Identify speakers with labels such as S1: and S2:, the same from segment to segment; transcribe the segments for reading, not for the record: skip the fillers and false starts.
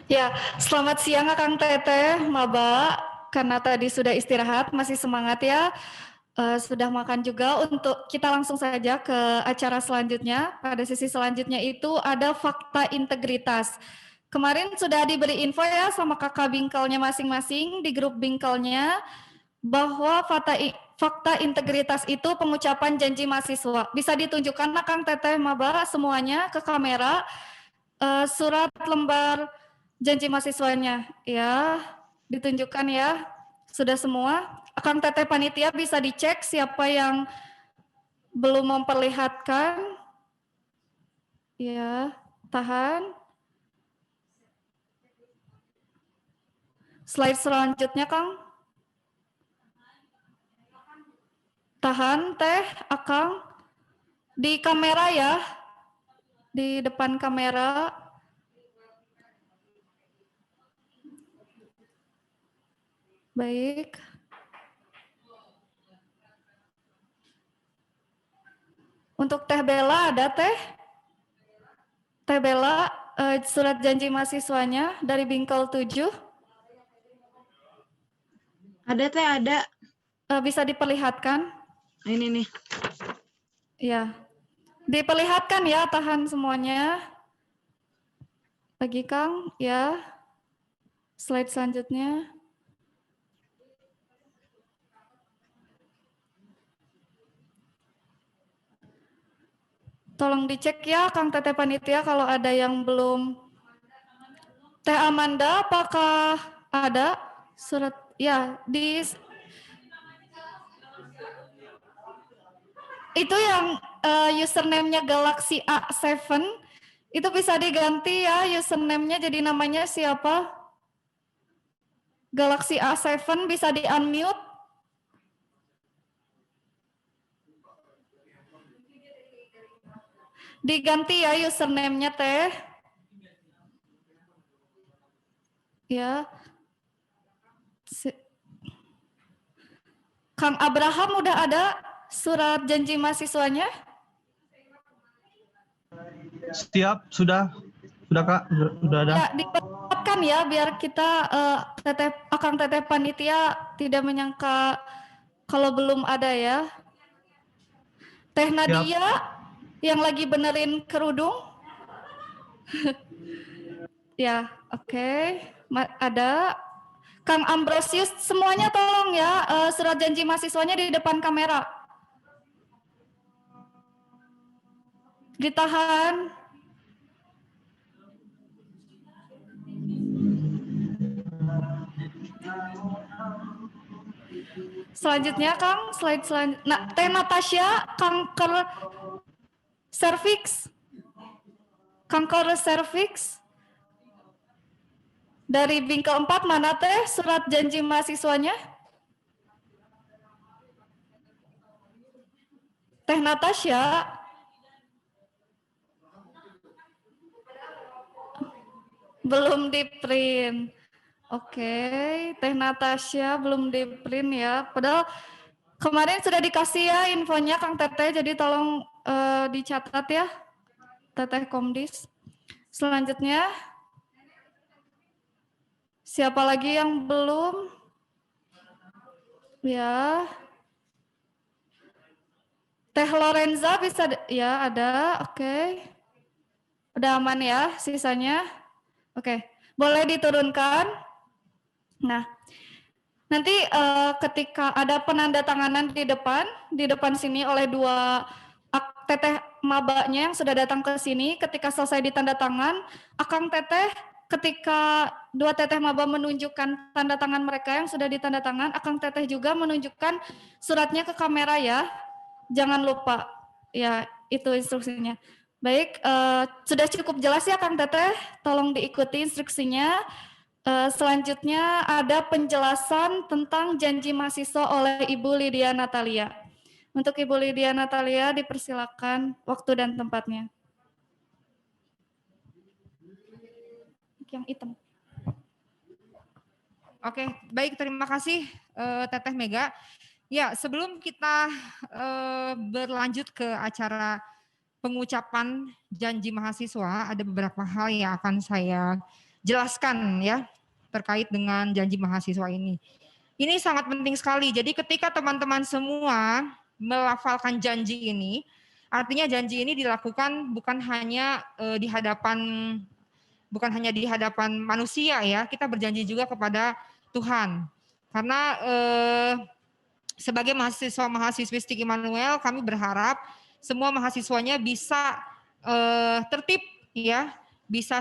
S1: Ya, selamat siang Akang Teteh, Maba. Karena tadi sudah istirahat, masih semangat ya. Sudah makan juga. Untuk kita langsung saja ke acara selanjutnya. Pada sesi selanjutnya itu ada fakta integritas. Kemarin sudah diberi info ya sama kakak bingkelnya masing-masing di grup bingkelnya bahwa fakta integritas itu pengucapan janji mahasiswa. Bisa ditunjukkan Akang Teteh, Maba semuanya ke kamera. Surat lembar janji mahasiswanya ya ditunjukkan ya, sudah semua. Akang Teteh panitia bisa dicek siapa yang belum memperlihatkan ya. Tahan slide selanjutnya Kang. Tahan Teh Akang di kamera ya, di depan kamera. Baik. Untuk Teh Bella ada Teh? Teh Bella, surat janji mahasiswanya dari Bingkel 7.
S2: Ada Teh, ada.
S1: Bisa diperlihatkan?
S2: Ini nih.
S1: Ya, diperlihatkan ya, tahan semuanya. Lagi Kang, ya. Slide selanjutnya. Tolong dicek ya Kang Teteh panitia kalau ada yang belum. Teh Amanda, apakah ada surat? Ya, di itu yang username-nya Galaxy A7 itu bisa diganti ya username-nya, jadi namanya siapa? Galaxy A7 bisa di-unmute. Diganti ya username-nya Teh. Ya. Kang Abraham udah ada surat janji mahasiswanya?
S3: Siap, sudah Kak, sudah ada.
S1: Ya, diperlihatkan ya biar kita Akang Teteh panitia tidak menyangka kalau belum ada ya. Teh Nadia yang lagi benerin kerudung. Ya, oke. Ada. Kang Ambrosius, semuanya tolong ya surat janji mahasiswanya di depan kamera. Ditahan. Selanjutnya Kang, slide selanjutnya. Nah, Teh Natasha, kanker serviks. Kanker serviks. Dari Bingkel 4 mana Teh surat janji mahasiswanya? Teh Natasha. Belum di print. Oke, Teh Natasha belum di print ya. Padahal kemarin sudah dikasih ya infonya Kang Teteh, jadi tolong dicatat ya, Teteh Komdis. Selanjutnya, siapa lagi yang belum? Ya, Teh Lorenza bisa ya, ada. Oke. Udah aman ya sisanya? Oke, boleh diturunkan. Nah, nanti ketika ada penandatanganan di depan sini oleh dua Teteh mabanya yang sudah datang ke sini, ketika selesai ditanda tangan, Akang Teteh ketika dua Teteh maba menunjukkan tanda tangan mereka yang sudah ditanda tangan, Akang Teteh juga menunjukkan suratnya ke kamera ya. Jangan lupa. Ya, itu instruksinya. Baik, sudah cukup jelas ya Kang Teteh, tolong diikuti instruksinya. Selanjutnya ada penjelasan tentang janji mahasiswa oleh Ibu Lydia Natalia. Untuk Ibu Lydia Natalia dipersilakan waktu dan tempatnya. Yang hitam.
S4: Oke, baik, terima kasih Teteh Mega. Ya, sebelum kita berlanjut ke acara pengucapan janji mahasiswa, ada beberapa hal yang akan saya jelaskan ya terkait dengan janji mahasiswa ini. Ini sangat penting sekali. Jadi ketika teman-teman semua melafalkan janji ini, artinya janji ini dilakukan bukan hanya di hadapan manusia ya, kita berjanji juga kepada Tuhan. Karena sebagai mahasiswa-mahasiswi STIK Immanuel, kami berharap semua mahasiswanya bisa tertib ya,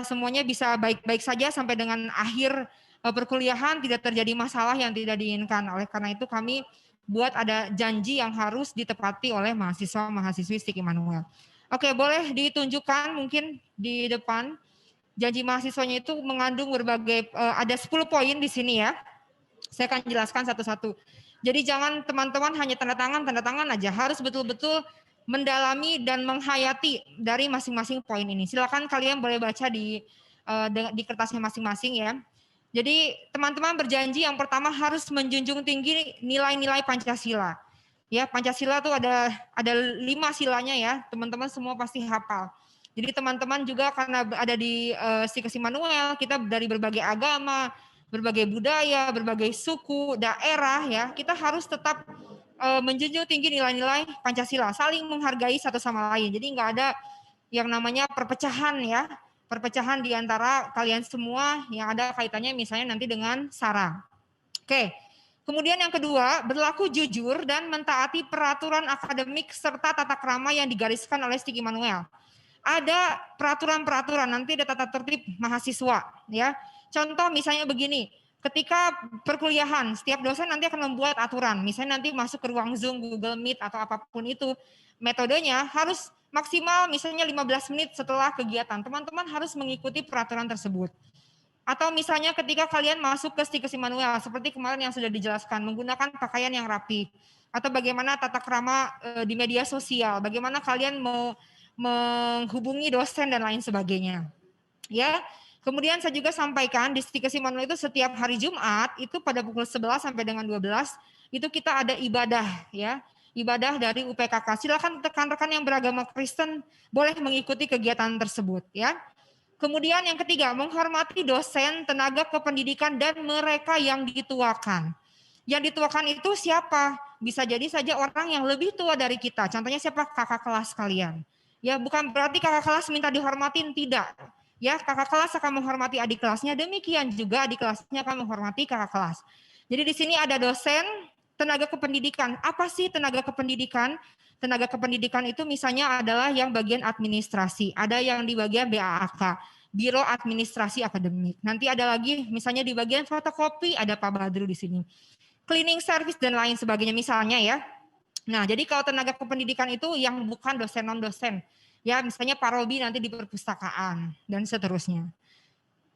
S4: semuanya bisa baik-baik saja sampai dengan akhir perkuliahan, tidak terjadi masalah yang tidak diinginkan. Oleh karena itu kami buat ada janji yang harus ditepati oleh mahasiswa-mahasiswi STIK Immanuel. Oke, boleh ditunjukkan mungkin di depan. Janji mahasiswanya itu mengandung berbagai, ada 10 poin di sini ya. Saya akan jelaskan satu-satu. Jadi jangan teman-teman hanya tanda tangan aja. Harus betul-betul mendalami dan menghayati dari masing-masing poin ini. Silakan kalian boleh baca di kertasnya masing-masing ya. Jadi teman-teman berjanji yang pertama harus menjunjung tinggi nilai-nilai Pancasila. Ya, Pancasila tuh ada 5 silanya ya. Teman-teman semua pasti hafal. Jadi teman-teman juga karena ada di STIK Immanuel, kita dari berbagai agama, berbagai budaya, berbagai suku, daerah ya, kita harus tetap menjunjung tinggi nilai-nilai Pancasila, saling menghargai satu sama lain. Jadi nggak ada yang namanya perpecahan ya, perpecahan di antara kalian semua yang ada kaitannya misalnya nanti dengan SARA. Oke. Kemudian yang kedua, berlaku jujur dan mentaati peraturan akademik serta tata krama yang digariskan oleh STIK Immanuel. Ada peraturan-peraturan, nanti ada tata tertib mahasiswa ya. Contoh misalnya begini, ketika perkuliahan setiap dosen nanti akan membuat aturan, misalnya nanti masuk ke ruang Zoom, Google Meet atau apapun itu, metodenya harus maksimal misalnya 15 menit setelah kegiatan. Teman-teman harus mengikuti peraturan tersebut. Atau misalnya ketika kalian masuk ke STIK Immanuel, seperti kemarin yang sudah dijelaskan, menggunakan pakaian yang rapi. Atau bagaimana tata krama di media sosial, bagaimana kalian menghubungi dosen dan lain sebagainya. Ya. Kemudian saya juga sampaikan di STIK Immanuel itu setiap hari Jumat itu pada pukul 11 sampai dengan 12 itu kita ada ibadah ya. Ibadah dari UPKK. Silakan rekan-rekan yang beragama Kristen boleh mengikuti kegiatan tersebut ya. Kemudian yang ketiga, menghormati dosen, tenaga kependidikan dan mereka yang dituakan. Yang dituakan itu siapa? Bisa jadi saja orang yang lebih tua dari kita. Contohnya siapa? Kakak kelas kalian. Ya, bukan berarti kakak kelas minta dihormatin, tidak. Ya, kakak kelas akan menghormati adik kelasnya, demikian juga adik kelasnya akan menghormati kakak kelas. Jadi di sini ada dosen, tenaga kependidikan. Apa sih tenaga kependidikan? Tenaga kependidikan itu misalnya adalah yang bagian administrasi, ada yang di bagian BAAK, Biro Administrasi Akademik. Nanti ada lagi misalnya di bagian fotokopi ada Pak Badru di sini. Cleaning service dan lain sebagainya misalnya ya. Nah, jadi kalau tenaga kependidikan itu yang bukan dosen non-dosen. Ya, misalnya Pak Robi nanti di perpustakaan dan seterusnya.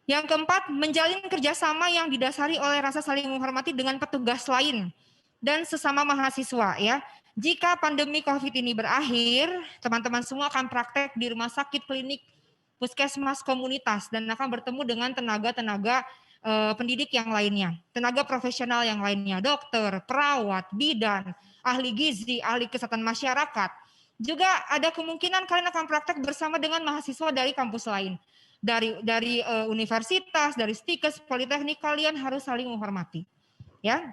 S4: Yang keempat, menjalin kerjasama yang didasari oleh rasa saling menghormati dengan petugas lain dan sesama mahasiswa ya. Jika pandemi COVID ini berakhir, teman-teman semua akan praktek di rumah sakit, klinik, puskesmas, komunitas dan akan bertemu dengan tenaga-tenaga pendidik yang lainnya, tenaga profesional yang lainnya, dokter, perawat, bidan, ahli gizi, ahli kesehatan masyarakat. Juga ada kemungkinan kalian akan praktek bersama dengan mahasiswa dari kampus lain. Dari universitas, dari STIKes, politeknik, kalian harus saling menghormati. Ya.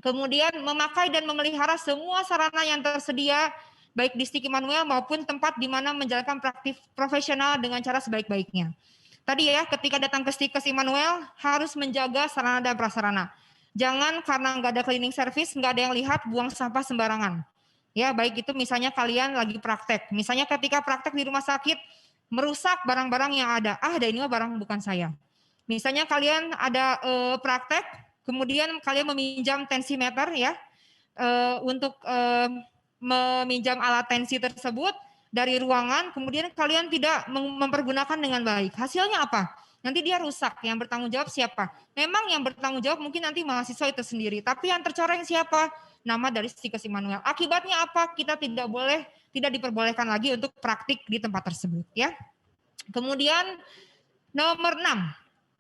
S4: Kemudian memakai dan memelihara semua sarana yang tersedia baik di STIK Immanuel maupun tempat di mana menjalankan praktik profesional dengan cara sebaik-baiknya. Tadi ya, ketika datang ke STIK Immanuel harus menjaga sarana dan prasarana. Jangan karena nggak ada cleaning service, nggak ada yang lihat buang sampah sembarangan. Ya, baik itu misalnya kalian lagi praktek. Misalnya ketika praktek di rumah sakit, merusak barang-barang yang ada. Ada ini mah barang bukan saya. Misalnya kalian ada praktek, kemudian kalian meminjam tensimeter ya, untuk meminjam alat tensi tersebut dari ruangan, kemudian kalian tidak mempergunakan dengan baik. Hasilnya apa? Nanti dia rusak. Yang bertanggung jawab siapa? Memang yang bertanggung jawab mungkin nanti mahasiswa itu sendiri. Tapi yang tercoreng siapa? Nama dari STIK Immanuel. Akibatnya apa? Kita tidak diperbolehkan lagi untuk praktik di tempat tersebut. Ya. Kemudian nomor 6.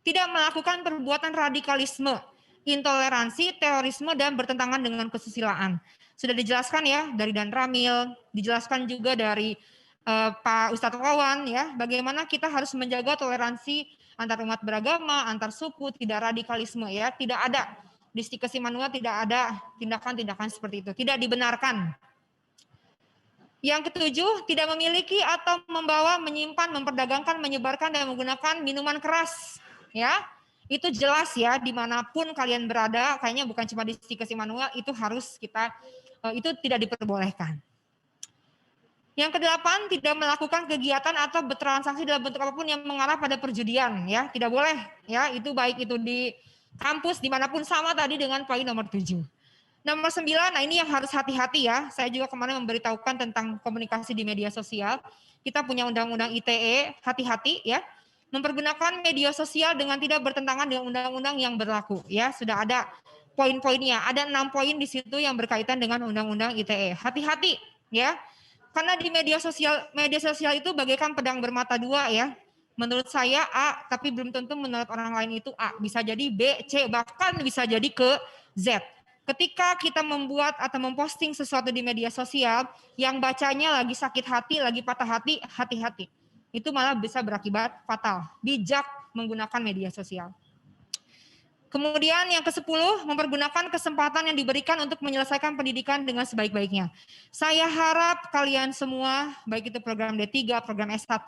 S4: Tidak melakukan perbuatan radikalisme, intoleransi, terorisme, dan bertentangan dengan kesusilaan. Sudah dijelaskan ya dari Dan Ramil, dijelaskan juga dari Pak Ustadz Wawan ya, bagaimana kita harus menjaga toleransi antar umat beragama, antar suku, tidak radikalisme ya, tidak ada. Di Stikes Immanuel tidak ada tindakan-tindakan seperti itu, tidak dibenarkan. Yang ketujuh, tidak memiliki atau membawa, menyimpan, memperdagangkan, menyebarkan, dan menggunakan minuman keras. Ya, itu jelas ya, dimanapun kalian berada, kayaknya bukan cuma di Stikes Immanuel, itu harus kita, itu tidak diperbolehkan. Yang kedelapan, tidak melakukan kegiatan atau bertransaksi dalam bentuk apapun yang mengarah pada perjudian. Ya, tidak boleh. Ya, itu baik itu di kampus dimanapun, sama tadi dengan poin nomor 7. Nomor 9, nah ini yang harus hati-hati ya. Saya juga kemarin memberitahukan tentang komunikasi di media sosial. Kita punya undang-undang ITE, hati-hati ya. Mempergunakan media sosial dengan tidak bertentangan dengan undang-undang yang berlaku. Ya, sudah ada poin-poinnya. Ada 6 poin di situ yang berkaitan dengan undang-undang ITE. Hati-hati ya. Karena di media sosial itu bagaikan pedang bermata dua ya. Menurut saya A, tapi belum tentu menurut orang lain itu A. Bisa jadi B, C, bahkan bisa jadi ke Z. Ketika kita membuat atau memposting sesuatu di media sosial, yang bacanya lagi sakit hati, lagi patah hati, hati-hati. Itu malah bisa berakibat fatal. Bijak menggunakan media sosial. Kemudian yang ke-10, mempergunakan kesempatan yang diberikan untuk menyelesaikan pendidikan dengan sebaik-baiknya. Saya harap kalian semua, baik itu program D3, program S1,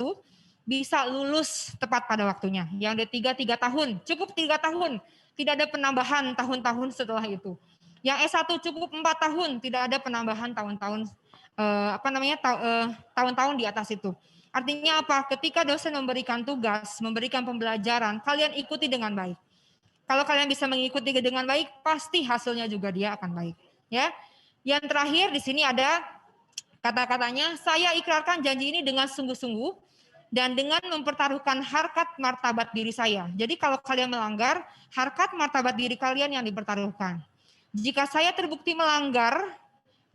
S4: bisa lulus tepat pada waktunya. Yang D3 3 tahun, cukup 3 tahun. Tidak ada penambahan tahun-tahun setelah itu. Yang S1 cukup 4 tahun, tidak ada penambahan tahun-tahun tahun-tahun di atas itu. Artinya apa? Ketika dosen memberikan tugas, memberikan pembelajaran, kalian ikuti dengan baik. Kalau kalian bisa mengikuti dengan baik, pasti hasilnya juga dia akan baik. Ya. Yang terakhir di sini ada kata-katanya, saya ikrarkan janji ini dengan sungguh-sungguh dan dengan mempertaruhkan harkat martabat diri saya. Jadi kalau kalian melanggar, harkat martabat diri kalian yang dipertaruhkan. Jika saya terbukti melanggar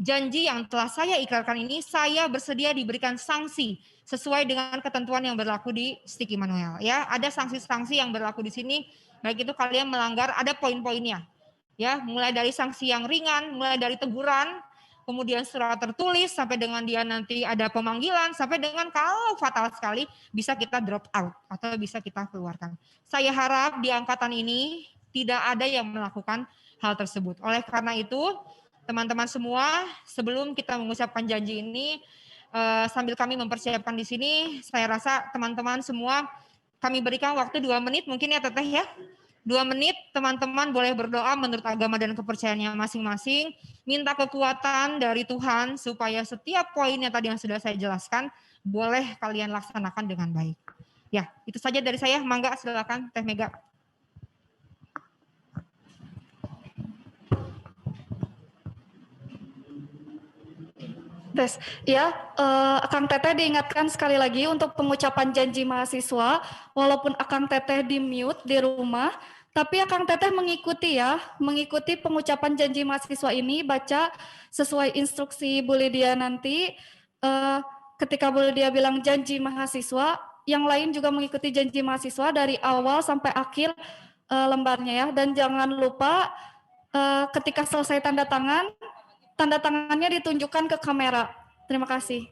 S4: janji yang telah saya ikrarkan ini, saya bersedia diberikan sanksi sesuai dengan ketentuan yang berlaku di Stik Immanuel. Ya, ada sanksi-sanksi yang berlaku di sini. Baik itu kalian melanggar, ada poin-poinnya. Ya, mulai dari sanksi yang ringan, mulai dari teguran, kemudian surat tertulis, sampai dengan dia nanti ada pemanggilan, sampai dengan kalau fatal sekali bisa kita drop out atau bisa kita keluarkan. Saya harap di angkatan ini tidak ada yang melakukan hal tersebut. Oleh karena itu, teman-teman semua, sebelum kita mengucapkan janji ini, sambil kami mempersiapkan di sini, saya rasa teman-teman semua kami berikan waktu 2 menit mungkin ya Teteh ya. 2 menit teman-teman boleh berdoa menurut agama dan kepercayaannya masing-masing. Minta kekuatan dari Tuhan supaya setiap poinnya tadi yang sudah saya jelaskan boleh kalian laksanakan dengan baik. Ya, itu saja dari saya. Mangga silakan Teh Mega.
S1: Tes, ya, Akang Teteh diingatkan sekali lagi untuk pengucapan janji mahasiswa, walaupun Akang Teteh di mute di rumah, tapi Akang Teteh mengikuti ya, mengikuti pengucapan janji mahasiswa ini, baca sesuai instruksi Bu Lydia nanti, ketika Bu Lydia bilang janji mahasiswa, yang lain juga mengikuti janji mahasiswa dari awal sampai akhir lembarnya ya, dan jangan lupa ketika selesai tanda tangan, tanda tangannya ditunjukkan ke kamera. Terima kasih.